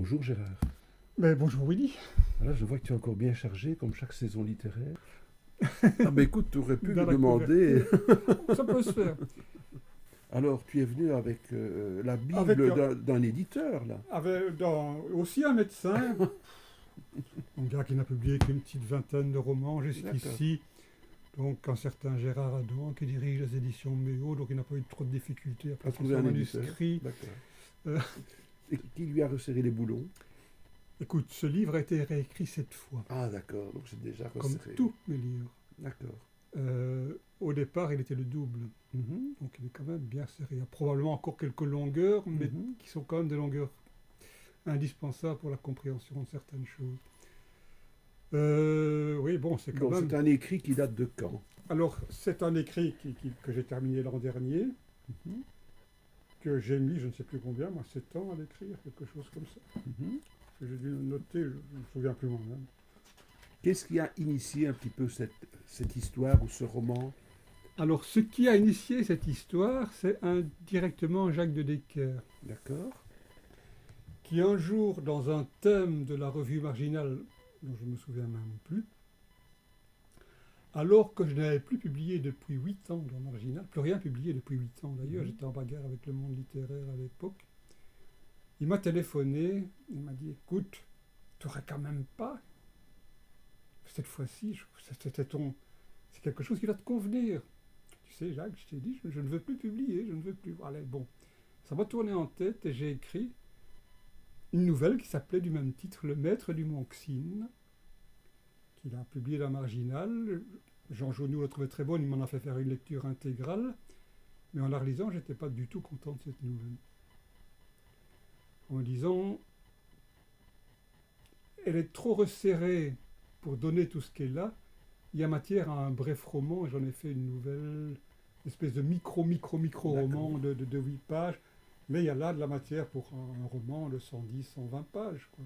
Bonjour Gérard. Mais bonjour Willy. Voilà, je vois que tu es encore bien chargé, comme chaque saison littéraire. Ah ben écoute, tu aurais pu Dans lui la demander. couverture. Ça peut se faire. Alors, tu es venu avec la Avec, Bible d'un éditeur, là. aussi un médecin, un gars qui n'a publié qu'une petite vingtaine de romans jusqu'ici. Donc un certain Gérard Adam qui dirige les éditions Méo, donc il n'a pas eu trop de difficultés à passer trouver son un éditeur. manuscrit. D'accord. Euh. Et qui lui a resserré les boulons? Écoute, ce livre a été réécrit 7 fois, Ah d'accord, donc c'est déjà comme resserré. tous mes livres. D'accord. Au départ, il était le double, Mhm. donc il est quand même bien serré. Il y a probablement encore quelques longueurs, mais Mhm. qui sont quand même des longueurs indispensables pour la compréhension de certaines choses. Oui, bon, c'est quand Bon, même... c'est un écrit qui date de quand? Alors, c'est un écrit que j'ai terminé l'an dernier, Mhm. que j'ai mis, je ne sais plus combien, moi, 7 ans à l'écrire, quelque chose comme ça. Mhm. Que j'ai dû noter, je ne me souviens plus moi-même. Qu'est-ce qui a initié un petit peu cette histoire ou ce roman? Alors, ce qui a initié cette histoire, c'est indirectement Jacques de Decker, D'accord. qui un jour, dans un thème de la revue marginale, dont je ne me souviens même plus, alors que je n'avais plus publié depuis 8 ans dans Marginal, plus rien publié depuis 8 ans d'ailleurs, j'étais en bagarre avec le monde littéraire à l'époque, il m'a téléphoné, il m'a dit, écoute, tu n'aurais quand même pas, cette fois-ci, c'est quelque chose qui va te convenir. Tu sais, Jacques, je t'ai dit, je ne veux plus publier, je ne veux plus. Allez, bon, ça m'a tourné en tête et j'ai écrit une nouvelle qui s'appelait du même titre, Le Maître du Monxine, qu'il a publié dans Marginal. Jean Jaunou l'a trouvé très bonne, il m'en a fait faire une lecture intégrale, mais en la relisant, je n'étais pas du tout content de cette nouvelle. En me disant, elle est trop resserrée pour donner tout ce qu'elle a. Il y a matière à un bref roman, et j'en ai fait une nouvelle, une espèce de micro-roman de 8 pages, mais il y a là de la matière pour un roman de 110, 120 pages, quoi.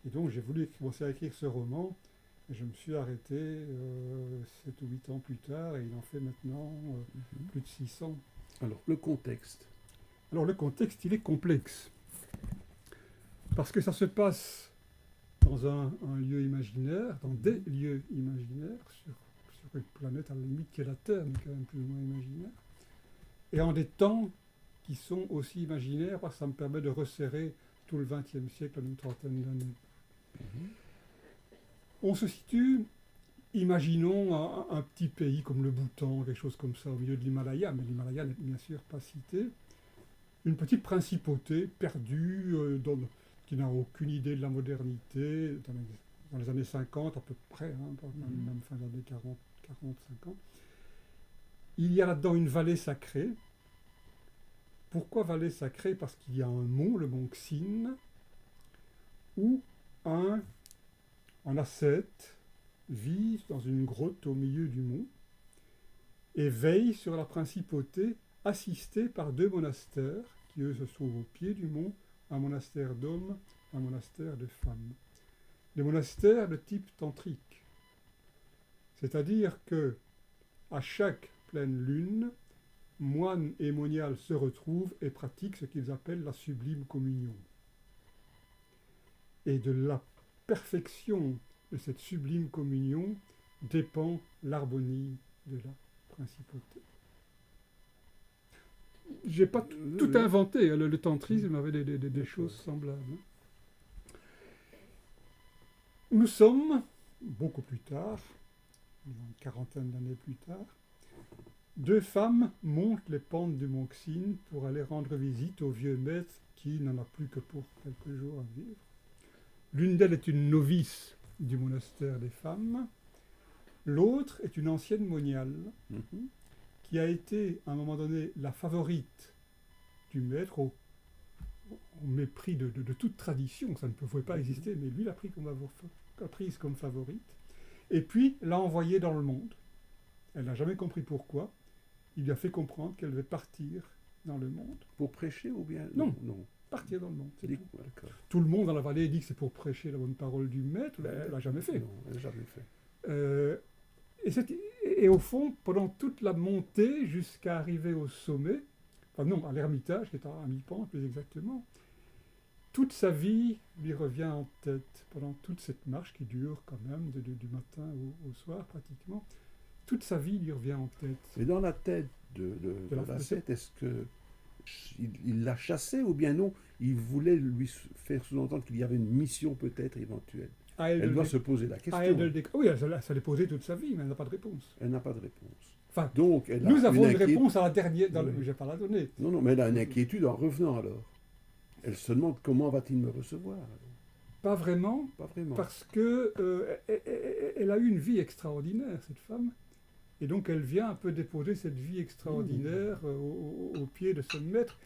Et donc j'ai voulu commencer à écrire ce roman, et je me suis arrêté 7 ou 8 ans plus tard, et il en fait maintenant plus de 600. Alors, le contexte. Alors le contexte, il est complexe, parce que ça se passe dans un lieu imaginaire, dans des lieux imaginaires, sur une planète à la limite qui est la Terre, mais quand même plus ou moins imaginaire, et en des temps qui sont aussi imaginaires, parce que ça me permet de resserrer tout le XXe siècle en une trentaine d'années. Mhm. On se situe, imaginons un petit pays comme le Bhoutan, quelque chose comme ça, au milieu de l'Himalaya, mais l'Himalaya n'est bien sûr pas cité, une petite principauté perdue, qui n'a aucune idée de la modernité, dans les années 50 à peu près, même fin des années 40, 50. Il y a là-dedans une vallée sacrée. Pourquoi vallée sacrée? Parce qu'il y a un mont, le mont Xin, où un ascète vit dans une grotte au milieu du mont et veille sur la principauté, assisté par 2 monastères qui, eux, se trouvent au pied du mont, un monastère d'hommes, un monastère de femmes. Des monastères de type tantrique. C'est-à-dire que, à chaque pleine lune, moines et moniales se retrouvent et pratiquent ce qu'ils appellent la sublime communion. Et de la perfection de cette sublime communion dépend l'harmonie de la principauté. J'ai pas tout inventé, le tantrisme avait des choses semblables. Nous sommes, beaucoup plus tard, une quarantaine d'années plus tard, 2 femmes montent les pentes du mont Xin pour aller rendre visite au vieux maître qui n'en a plus que pour quelques jours à vivre. L'une d'elles est une novice du monastère des femmes, l'autre est une ancienne moniale qui a été à un moment donné la favorite du maître au mépris de toute tradition, ça ne pouvait pas exister, mais lui l'a prise comme favorite, et puis l'a envoyée dans le monde. Elle n'a jamais compris pourquoi. Il lui a fait comprendre qu'elle devait partir dans le monde. Pour prêcher ou bien? Non, partir dans le monde. Tout le monde dans la vallée dit que c'est pour prêcher la bonne parole du maître, mais elle n'a jamais fait. Non, elle n'a jamais fait. Et au fond, pendant toute la montée jusqu'à arriver au sommet, enfin non, à l'ermitage, qui est à mi-pente plus exactement, toute sa vie lui revient en tête pendant toute cette marche qui dure quand même du matin au soir pratiquement. Toute sa vie lui revient en tête. Mais dans la tête de Lacète, est-ce que il l'a chassé ou bien non? Il voulait lui faire sous-entendre qu'il y avait une mission peut-être éventuelle. Elle doit se poser la question. Oui, ça l'est posée toute sa vie, mais elle n'a pas de réponse. Elle n'a pas de réponse. Enfin, donc, nous avons une réponse à la dernière. Oui. Je ne vais pas la donner. Non, mais elle a une inquiétude en revenant alors. Elle se demande comment va-t-il me recevoir. Pas vraiment. Pas vraiment. Parce que elle a eu une vie extraordinaire, cette femme. Et donc elle vient un peu déposer cette vie extraordinaire au pied de ce maître.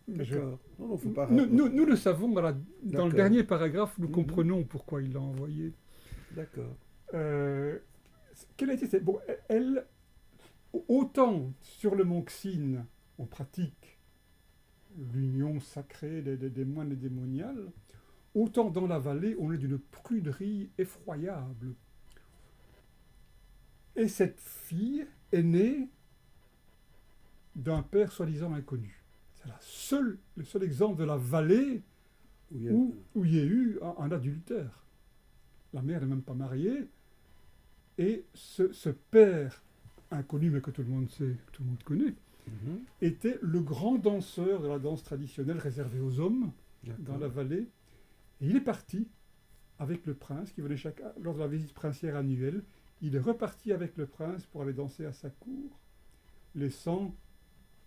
D'accord. Non, faut pas... Nous le savons, voilà, dans le dernier paragraphe, nous Mhm. comprenons pourquoi il l'a envoyé. D'accord. Quelle a été cette... Bon, elle, autant sur le mont Xin, on pratique l'union sacrée des moines et des moniales, autant dans la vallée, on est d'une pruderie effroyable. Et cette fille est née d'un père soi-disant inconnu. C'est le seul exemple de la vallée où il y a eu un adultère. La mère n'est même pas mariée. Et ce père inconnu, mais que tout le monde sait, que tout le monde connaît, était le grand danseur de la danse traditionnelle réservée aux hommes dans la vallée. Et il est parti avec le prince, qui venait lors de la visite princière annuelle. Il est reparti avec le prince pour aller danser à sa cour, laissant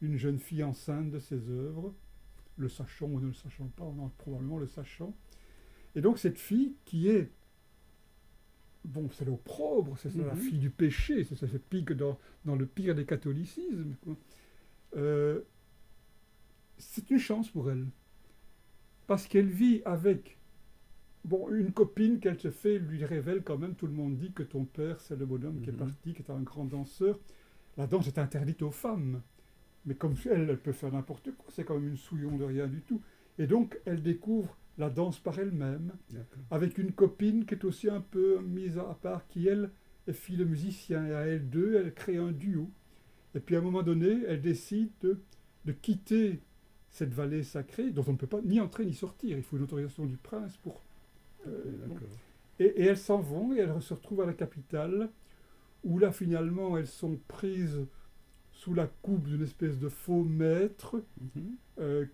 une jeune fille enceinte de ses œuvres, le sachant ou ne le sachant pas, on en probablement le sachant. Et donc cette fille qui est, bon, c'est l'opprobre, c'est la fille du péché, c'est ce pique dans le pire des catholicismes. C'est une chance pour elle, parce qu'elle vit avec une copine qu'elle se fait, lui révèle quand même, tout le monde dit que ton père, c'est le bonhomme qui est parti, qui est un grand danseur. La danse est interdite aux femmes. Mais comme elle peut faire n'importe quoi, c'est quand même une souillon de rien du tout. Et donc, elle découvre la danse par elle-même, avec une copine qui est aussi un peu mise à part, qui, elle, est fille de musicien. Et à elle deux, elle crée un duo. Et puis, à un moment donné, elle décide de quitter cette vallée sacrée, dont on ne peut pas ni entrer ni sortir. Il faut une autorisation du prince pour... Et elles s'en vont, et elles se retrouvent à la capitale, où là, finalement, elles sont prises sous la coupe d'une espèce de faux maître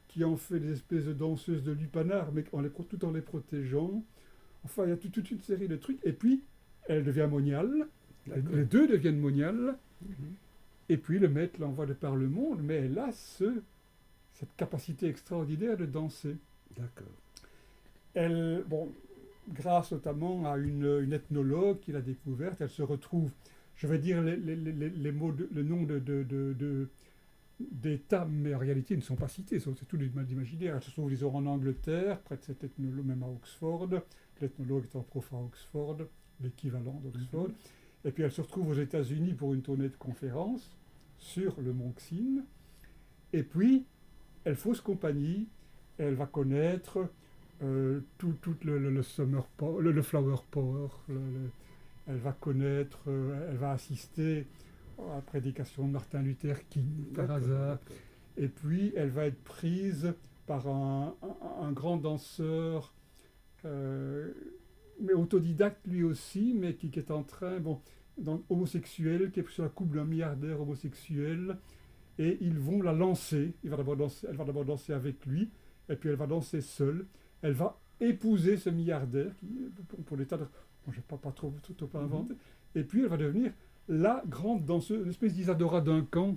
qui en fait des espèces de danseuses de lupanar, mais tout en les protégeant. Enfin, il y a toute une série de trucs. Et puis, elle devient moniale. Les deux deviennent moniales. Et puis, le maître l'envoie de par le monde, mais elle a cette capacité extraordinaire de danser. D'accord. Elle, grâce notamment à une ethnologue qui l'a découverte, elle se retrouve... Je vais dire les mots, le nom d'États, mais en réalité, ils ne sont pas cités. C'est tout d'imaginaire. Elles se trouvent, disons, en Angleterre, près de cet ethnologue, même à Oxford. L'ethnologue est en prof à Oxford, l'équivalent d'Oxford. Et puis, elle se retrouve aux États-Unis pour une tournée de conférences sur le mont Xin. Et puis, elle fausse compagnie. Elle va connaître tout le summer power, le flower power, elle va connaître, elle va assister à la prédication de Martin Luther King par hasard. Et puis, elle va être prise par un grand danseur, mais autodidacte lui aussi, mais qui est en train, homosexuel, qui est sur la coupe d'un milliardaire homosexuel. Et ils vont la lancer. Elle va d'abord danser avec lui, et puis elle va danser seule. Elle va épouser ce milliardaire, pour des tas de... je ne vais pas trop inventer. Et puis elle va devenir la grande danseuse, une espèce d'Isadora Duncan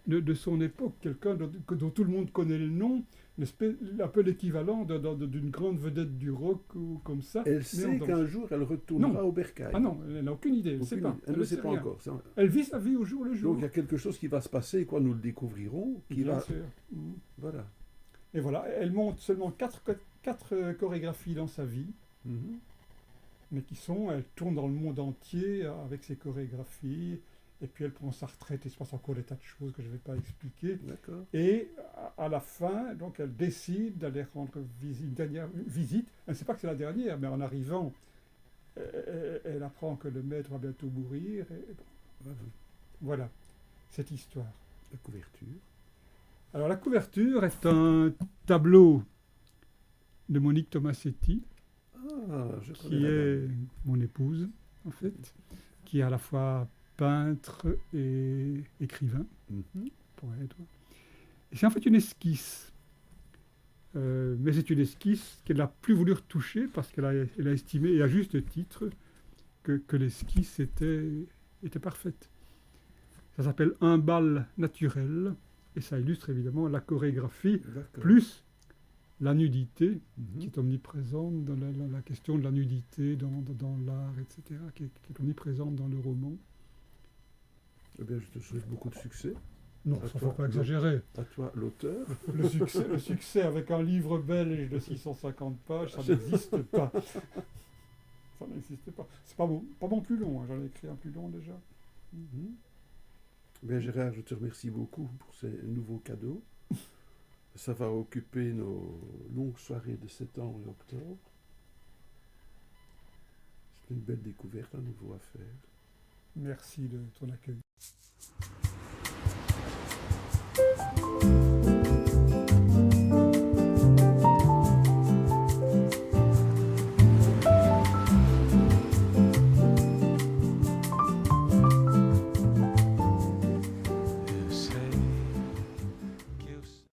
de son époque, quelqu'un dont tout le monde connaît le nom, un peu l'équivalent d'une grande vedette du rock ou comme ça. Elle sait qu'un jour elle retournera au bercail. Ah non, elle n'a aucune idée, elle ne sait pas. Elle ne sait pas encore. Elle vit sa vie au jour le jour. Donc il y a quelque chose qui va se passer, nous le découvrirons. Bien sûr. Voilà. Et voilà, elle monte seulement 4 chorégraphies dans sa vie. Mais elle tourne dans le monde entier avec ses chorégraphies, et puis elle prend sa retraite, il se passe encore des tas de choses que je ne vais pas expliquer. D'accord. Et à la fin, donc elle décide d'aller rendre une dernière visite. Elle ne sait pas que c'est la dernière, mais en arrivant, elle apprend que le maître va bientôt mourir. Voilà, cette histoire. La couverture. Alors la couverture est un tableau de Monique Tomasetti, qui est mon épouse, en fait, qui est à la fois peintre et écrivain, poète. Et c'est en fait une esquisse. Mais c'est une esquisse qu'elle n'a plus voulu retoucher parce qu'elle a estimé, et à juste titre, que l'esquisse était parfaite. Ça s'appelle Un bal naturel, et ça illustre évidemment la chorégraphie, plus la nudité, qui est omniprésente dans la question de la nudité, dans l'art, etc., qui est omniprésente dans le roman. Eh bien, je te souhaite beaucoup de succès. Non, ça ne faut pas exagérer. À toi, l'auteur. Le succès avec un livre belge de 650 pages, ça n'existe pas. Ça n'existe pas. C'est pas mon plus long, hein. J'en ai écrit un plus long déjà. Bien, Gérard, je te remercie beaucoup pour ces nouveaux cadeaux. Ça va occuper nos longues soirées de septembre et octobre. C'est une belle découverte à nouveau à faire. Merci de ton accueil.